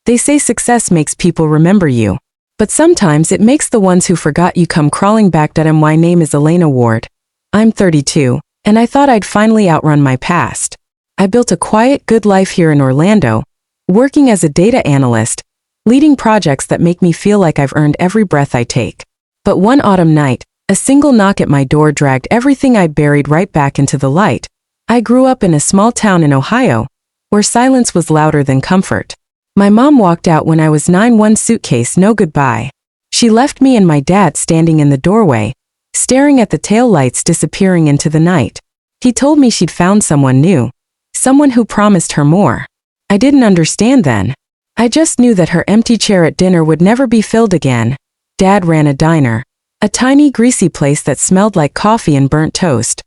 They say success makes people remember you. But sometimes it makes the ones who forgot you come crawling back. My name is Elena Ward. I'm 32, and I thought I'd finally outrun my past. I built a quiet, good life here in Orlando, working as a data analyst, leading projects that make me feel like I've earned every breath I take. But one autumn night, a single knock at my door dragged everything I'd buried right back into the light. I grew up in a small town in Ohio, where silence was louder than comfort. My mom walked out when I was 9, one suitcase, no goodbye. She left me and my dad standing in the doorway, staring at the taillights disappearing into the night. He told me she'd found someone new, someone who promised her more. I didn't understand then. I just knew that her empty chair at dinner would never be filled again. Dad ran a diner, a tiny, greasy place that smelled like coffee and burnt toast.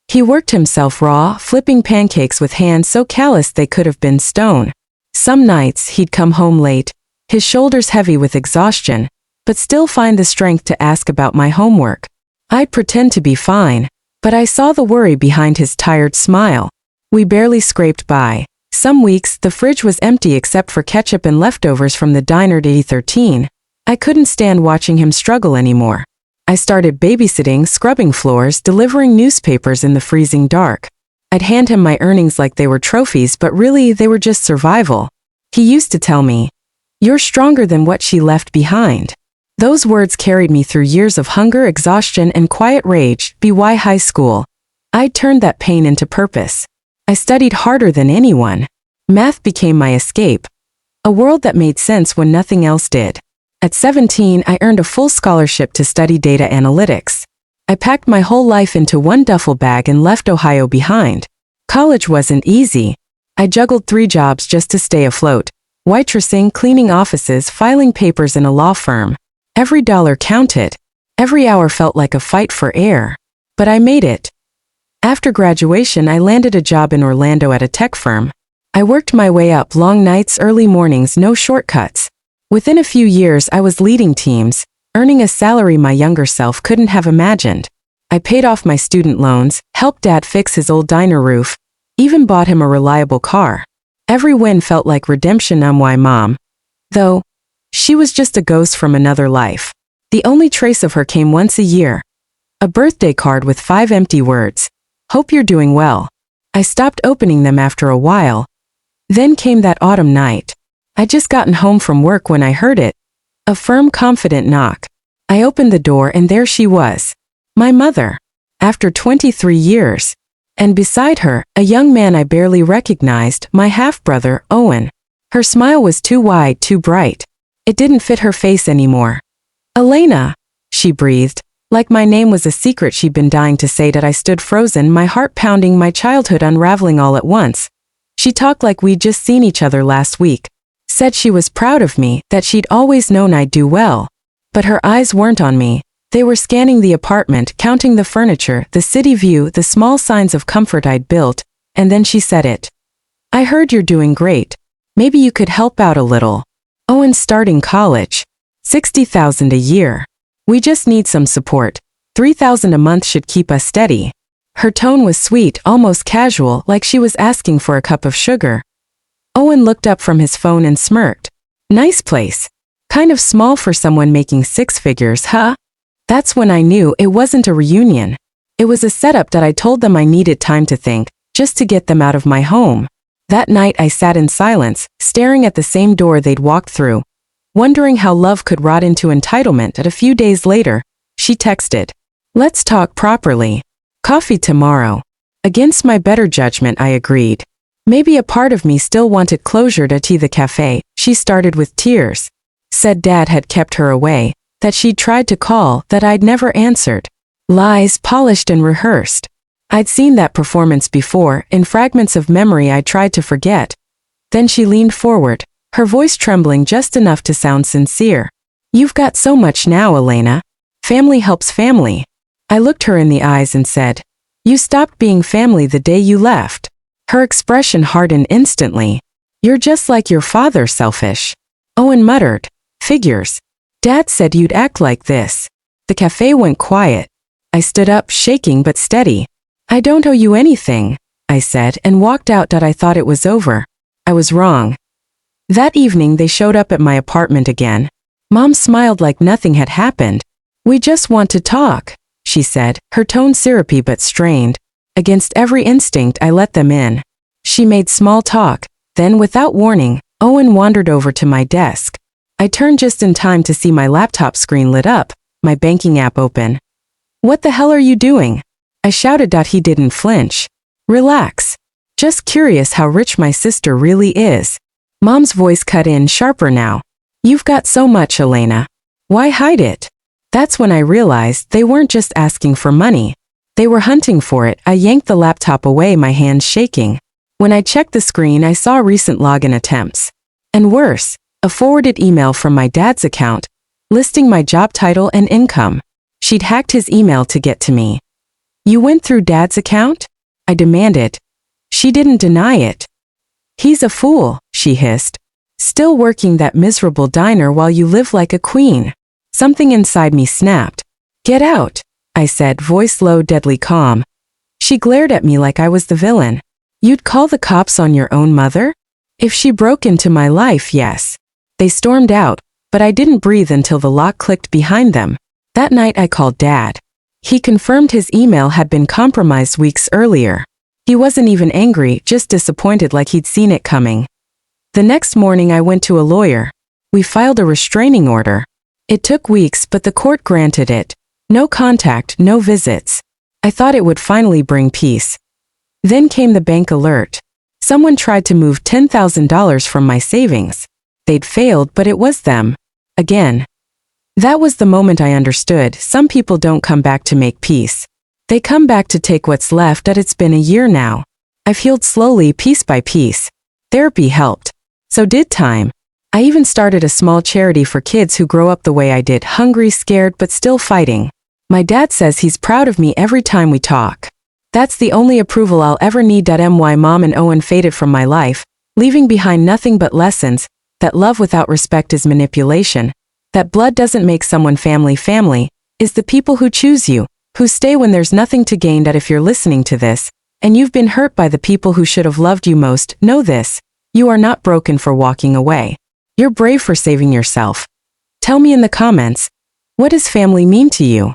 He worked himself raw, flipping pancakes with hands so calloused they could have been stone. Some nights he'd come home late, his shoulders heavy with exhaustion, but still find the strength to ask about my homework. I'd pretend to be fine, but I saw the worry behind his tired smile. We barely scraped by. Some weeks, the fridge was empty except for ketchup and leftovers from the diner at 13. I couldn't stand watching him struggle anymore. I started babysitting, scrubbing floors, delivering newspapers in the freezing dark. I'd hand him my earnings like they were trophies, but really they were just survival. He used to tell me, "You're stronger than what she left behind." Those words carried me through years of hunger, exhaustion, and quiet rage. By high school, I'd turned that pain into purpose. I studied harder than anyone. Math became my escape, a world that made sense when nothing else did. At 17, I earned a full scholarship to study data analytics. I packed my whole life into one duffel bag and left Ohio behind. College wasn't easy. I juggled 3 jobs just to stay afloat: waitressing, cleaning offices, filing papers in a law firm. Every dollar counted. Every hour felt like a fight for air. But I made it. After graduation, I landed a job in Orlando at a tech firm. I worked my way up, long nights, early mornings, no shortcuts. Within a few years, I was leading teams, earning a salary my younger self couldn't have imagined. I paid off my student loans, helped Dad fix his old diner roof, even bought him a reliable car. Every win felt like redemption. My mom, though, she was just a ghost from another life. The only trace of her came once a year. A birthday card with 5 empty words. "Hope you're doing well." I stopped opening them after a while. Then came that autumn night. I'd just gotten home from work when I heard it. A firm, confident knock. I opened the door and there she was. My mother. After 23 years. And beside her, a young man I barely recognized, my half-brother, Owen. Her smile was too wide, too bright. It didn't fit her face anymore. "Elena," she breathed, like my name was a secret she'd been dying to say. That I stood frozen, my heart pounding, my childhood unraveling all at once. She talked like we'd just seen each other last week. Said she was proud of me, that she'd always known I'd do well. But her eyes weren't on me. They were scanning the apartment, counting the furniture, the city view, the small signs of comfort I'd built, and then she said it. "I heard you're doing great. Maybe you could help out a little. Owen's starting college. $60,000 a year. We just need some support. $3,000 a month should keep us steady." Her tone was sweet, almost casual, like she was asking for a cup of sugar. Owen looked up from his phone and smirked. "Nice place. Kind of small for someone making 6 figures, huh?" That's when I knew it wasn't a reunion. It was a setup. That I told them I needed time to think, just to get them out of my home. That night I sat in silence, staring at the same door they'd walked through, wondering how love could rot into entitlement. And a few days later, she texted, "Let's talk properly. Coffee tomorrow." Against my better judgment, I agreed. Maybe a part of me still wanted closure. To the cafe, she started with tears. Said Dad had kept her away, that she'd tried to call, that I'd never answered. Lies polished and rehearsed. I'd seen that performance before, in fragments of memory I tried to forget. Then she leaned forward, her voice trembling just enough to sound sincere. "You've got so much now, Elena. Family helps family." I looked her in the eyes and said, "You stopped being family the day you left." Her expression hardened instantly. "You're just like your father, selfish." Owen muttered, "Figures. Dad said you'd act like this." The cafe went quiet. I stood up, shaking but steady. "I don't owe you anything," I said, and walked out. I thought it was over. I was wrong. That evening they showed up at my apartment again. Mom smiled like nothing had happened. "We just want to talk," she said, her tone syrupy but strained. Against every instinct I let them in. She made small talk, then without warning, Owen wandered over to my desk. I turned just in time to see my laptop screen lit up, my banking app open. "What the hell are you doing?" I shouted. He didn't flinch. "Relax. Just curious how rich my sister really is." Mom's voice cut in sharper now. "You've got so much, Elena. Why hide it?" That's when I realized they weren't just asking for money. They were hunting for it. I yanked the laptop away, my hands shaking. When I checked the screen, I saw recent login attempts. And worse, a forwarded email from my dad's account, listing my job title and income. She'd hacked his email to get to me. "You went through Dad's account?" I demanded. She didn't deny it. "He's a fool," she hissed. "Still working that miserable diner while you live like a queen." Something inside me snapped. "Get out," I said, voice low, deadly calm. She glared at me like I was the villain. "You'd call the cops on your own mother?" "If she broke into my life, yes." They stormed out, but I didn't breathe until the lock clicked behind them. That night I called Dad. He confirmed his email had been compromised weeks earlier. He wasn't even angry, just disappointed, like he'd seen it coming. The next morning I went to a lawyer. We filed a restraining order. It took weeks, but the court granted it. No contact, no visits. I thought it would finally bring peace. Then came the bank alert. Someone tried to move $10,000 from my savings. They'd failed, but it was them. Again. That was the moment I understood. Some people don't come back to make peace. They come back to take what's left. It's been a year now. I've healed slowly, piece by piece. Therapy helped. So did time. I even started a small charity for kids who grow up the way I did, hungry, scared, but still fighting. My dad says he's proud of me every time we talk. That's the only approval I'll ever need. My mom and Owen faded from my life, leaving behind nothing but lessons, that love without respect is manipulation, that blood doesn't make someone family. Family is the people who choose you, who stay when there's nothing to gain. If you're listening to this, and you've been hurt by the people who should have loved you most, know this: you are not broken for walking away. You're brave for saving yourself. Tell me in the comments, what does family mean to you?